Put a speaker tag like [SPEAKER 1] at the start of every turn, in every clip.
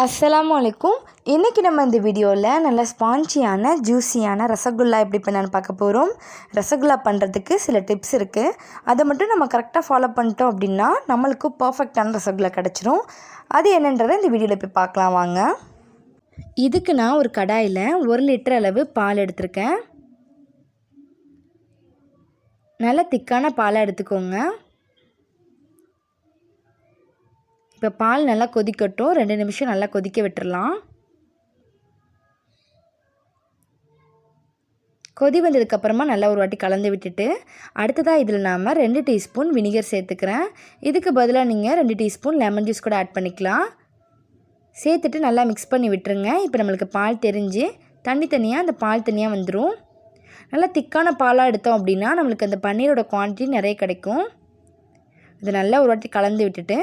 [SPEAKER 1] அஸ்ஸலாமு அலைக்கும். இன்றைக்கி நம்ம இந்த வீடியோவில் நல்ல ஸ்பான்ச்சியான ஜூஸியான ரசகுல்லா எப்படி பண்ணலான்னு பார்க்க போகிறோம். ரசகுல்லா பண்ணுறதுக்கு சில டிப்ஸ் இருக்குது. அதை மட்டும் நம்ம கரெக்டாக ஃபாலோ பண்ணிட்டோம் அப்படின்னா நம்மளுக்கு பர்ஃபெக்டான ரசகுல்லா கிடச்சிரும். அது என்னன்றதை இந்த வீடியோவில் போய் பார்க்கலாம் வாங்க. இதுக்கு நான் ஒரு கடாயில் 1 லிட்டர் அளவு பால் எடுத்திருக்கேன். நல்ல திக்கான பாலை எடுத்துக்கோங்க. இப்போ பால் நல்லா கொதிக்கட்டும். 2 நிமிஷம் நல்லா கொதிக்க விட்டுறலாம். கொதி வந்ததுக்கப்புறமா நல்லா ஒரு வாட்டி கலந்து விட்டுட்டு அடுத்ததாக இதில் நாம் 2 டீஸ்பூன் வினிகர் சேர்த்துக்கிறேன். இதுக்கு பதிலாக நீங்கள் 2 டீஸ்பூன் லெமன் ஜூஸ் கூட ஆட் பண்ணிக்கலாம். சேர்த்துட்டு நல்லா மிக்ஸ் பண்ணி விட்டுருங்க. இப்போ நம்மளுக்கு பால் தெரிஞ்சு தனியாக அந்த பால் தனியாக வந்துடும். நல்லா திக்கான பாலாக எடுத்தோம் அப்படின்னா நம்மளுக்கு அந்த பன்னீரோட குவான்டிட்டி நிறைய கிடைக்கும். இது நல்லா ஒரு வாட்டி கலந்து விட்டுட்டு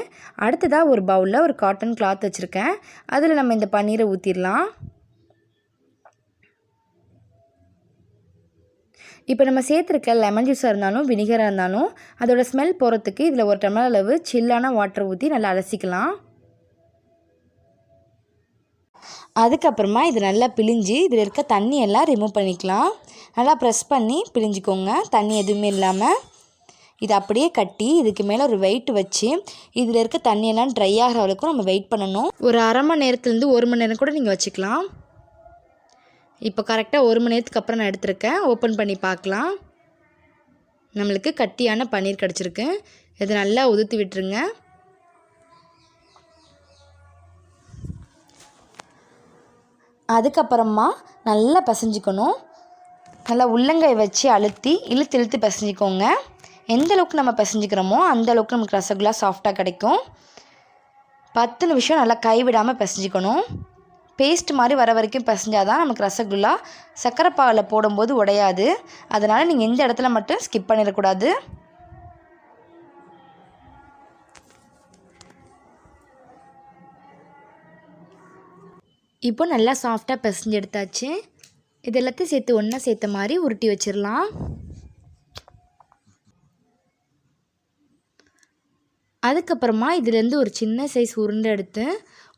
[SPEAKER 1] அடுத்ததாக ஒரு பவுலில் ஒரு காட்டன் கிளாத் வச்சுருக்கேன். அதில் நம்ம இந்த பன்னீரை ஊற்றிடலாம். இப்போ நம்ம சேர்த்துருக்க லெமன் ஜூஸாக இருந்தாலும் வினிகராக இருந்தாலும் அதோட ஸ்மெல் போகிறதுக்கு இதில் 1 டம்ளர் அளவு சில்லான வாட்டர் ஊற்றி நல்லா அலசிக்கலாம். அதுக்கப்புறமா இது நல்லா பிழிஞ்சு இதில் இருக்க தண்ணியெல்லாம் ரிமூவ் பண்ணிக்கலாம். நல்லா ப்ரெஸ் பண்ணி பிழிஞ்சிக்கோங்க, தண்ணி எதுவுமே இல்லாமல். இது அப்படியே கட்டி இதுக்கு மேலே ஒரு வெயிட் வச்சு இதில் இருக்க தண்ணியெல்லாம் ட்ரை ஆகிற வரைக்கும் நம்ம வெயிட் பண்ணணும். ஒரு அரை மணி நேரத்துலேருந்து 1 மணி நேரம் கூட நீங்கள் வச்சுக்கலாம். இப்போ கரெக்டாக 1 மணி நேரத்துக்கு அப்புறம் நான் எடுத்திருக்கேன். ஓப்பன் பண்ணி பார்க்கலாம். நம்மளுக்கு கட்டியான பன்னீர் கிடச்சிருக்கு. இதை நல்லா உதுத்து விட்டுருங்க. அதுக்கப்புறமா நல்லா பிசைஞ்சிக்கணும். நல்லா உள்ளங்கை வச்சு இழுத்து பிசைஞ்சிக்கோங்க. எந்த அளவுக்கு நம்ம பிசைஞ்சிக்கிறோமோ அந்த அளவுக்கு நமக்கு ரசகுல்லா சாஃப்டாக கிடைக்கும். 10 நிமிஷம் நல்லா கைவிடாமல் பிசைஞ்சிக்கணும். பேஸ்ட் மாதிரி வர வரைக்கும் பிசைஞ்சாதான் நமக்கு ரசகுல்லா சர்க்கரை பாகில் போடும்போது உடையாது. அதனால் நீங்கள் எந்த இடத்துல மட்டும் ஸ்கிப் பண்ணிடக்கூடாது. இப்போ நல்லா சாஃப்டாக பிசைஞ்சு எடுத்தாச்சு. இது எல்லாத்தையும் சேர்த்து ஒன்றா சேர்த்த மாதிரி உருட்டி வச்சிடலாம். அதுக்கப்புறமா இதிலேருந்து ஒரு சின்ன சைஸ் உருண்டை எடுத்து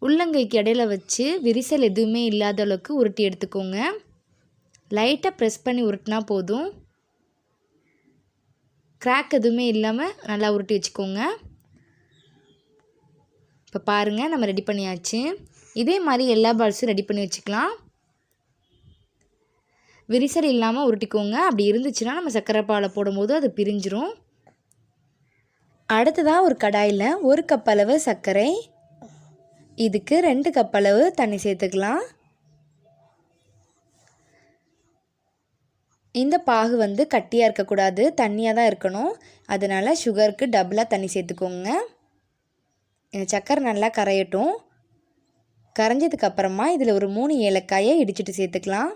[SPEAKER 1] உள்ளங்கைக்கு இடையில வச்சு விரிசல் எதுவுமே இல்லாத அளவுக்கு உருட்டி எடுத்துக்கோங்க. லைட்டாக ப்ரெஸ் பண்ணி உருட்டினா போதும். கிராக் எதுவுமே இல்லாமல் நல்லா உருட்டி வச்சுக்கோங்க. இப்போ பாருங்கள், நம்ம ரெடி பண்ணியாச்சு. இதே மாதிரி எல்லா பால்ஸும் ரெடி பண்ணி வச்சுக்கலாம். விரிசல் இல்லாமல் உருட்டிக்கோங்க. அப்படி இருந்துச்சுன்னா நம்ம சர்க்கரை பாலை போடும்போது அது பிரிஞ்சிரும். அடுத்ததாக ஒரு கடாயில் 1 கப் அளவு சர்க்கரை, இதுக்கு 2 கப் அளவு தண்ணி சேர்த்துக்கலாம். இந்த பாகு கட்டியாக இருக்கக்கூடாது, தண்ணியாக தான் இருக்கணும். அதனால் சுகருக்கு டபுளாக தண்ணி சேர்த்துக்கோங்க. இந்த சர்க்கரை நல்லா கரையட்டும். கரைஞ்சதுக்கப்புறமா இதில் ஒரு 3 ஏலக்காயை இடிச்சிட்டு சேர்த்துக்கலாம்.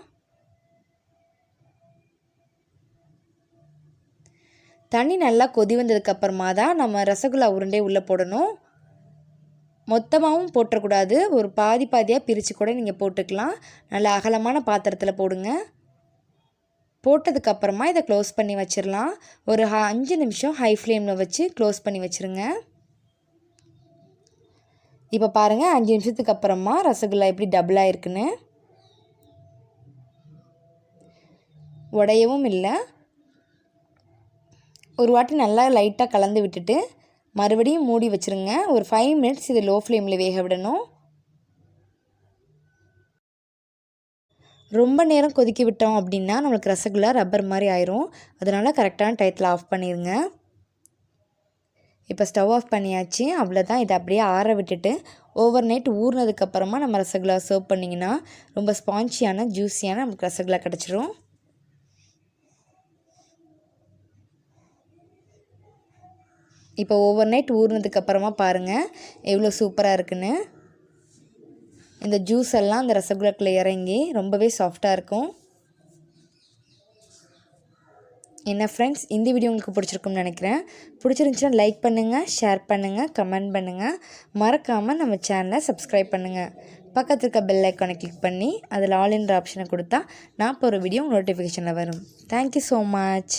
[SPEAKER 1] தண்ணி நல்லா கொதி வந்ததுக்கப்புறமா தான் நம்ம ரசகுல்லா உருண்டை உள்ளே போடணும். மொத்தமாகவும் போட்டுறக்கூடாது, ஒரு பாதியாக பிரித்து கூட நீங்கள் போட்டுக்கலாம். நல்லா அகலமான பாத்திரத்தில் போடுங்க. போட்டதுக்கப்புறமா இதை க்ளோஸ் பண்ணி வச்சிடலாம். ஒரு 5 நிமிஷம் ஹை ஃப்ளேமில் வச்சு க்ளோஸ் பண்ணி வச்சுருங்க. இப்போ பாருங்கள், 5 நிமிஷத்துக்கு அப்புறமா ரசகுல்லா எப்படி டபுளாக இருக்குன்னு. உடையவும் இல்லை. ஒரு வாட்டி நல்லா லைட்டாக கலந்து விட்டுட்டு மறுபடியும் மூடி வச்சுருங்க. ஒரு 5 மினிட்ஸ் இது லோ ஃப்ளேமில் வேக விடணும். ரொம்ப நேரம் கொதிக்க விட்டோம் அப்படின்னா நம்மளுக்கு ரசகுல்லா ரப்பர் மாதிரி ஆயிரும். அதனால் கரெக்டான டயத்தில் ஆஃப் பண்ணிடுங்க. இப்போ ஸ்டவ் ஆஃப் பண்ணியாச்சு. அவ்வளோதான். இதை அப்படியே ஆற விட்டுட்டு ஓவர் நைட் ஊறினதுக்கப்புறமா நம்ம ரசகுல்லா சர்வ் பண்ணிங்கன்னா ரொம்ப ஸ்பான்ச்சியான ஜூஸியான நமக்கு ரசகுல்லா கிடச்சிரும். இப்போ ஓவர் நைட் ஊறினதுக்கப்புறமா பாருங்கள் எவ்வளோ சூப்பராக இருக்குன்னு. இந்த ஜூஸ் எல்லாம் அந்த ரசகுல்லாக்குள்ளே இறங்கி ரொம்பவே சாஃப்டாக இருக்கும். என்ன ஃப்ரெண்ட்ஸ், இந்த வீடியோ உங்களுக்கு பிடிச்சிருக்கும்னு நினைக்கிறேன். பிடிச்சிருந்துச்சுன்னா லைக் பண்ணுங்கள், ஷேர் பண்ணுங்கள், கமெண்ட் பண்ணுங்கள். மறக்காமல் நம்ம சேனலை சப்ஸ்கிரைப் பண்ணுங்கள். பக்கத்தில் இருக்க பெல் ஐக்கானை கிளிக் பண்ணி அதில் ஆல் என்ற ஆப்ஷனை கொடுத்தா நான் இப்போ ஒரு வீடியோ நோட்டிஃபிகேஷனில் வரும். Thank you so much.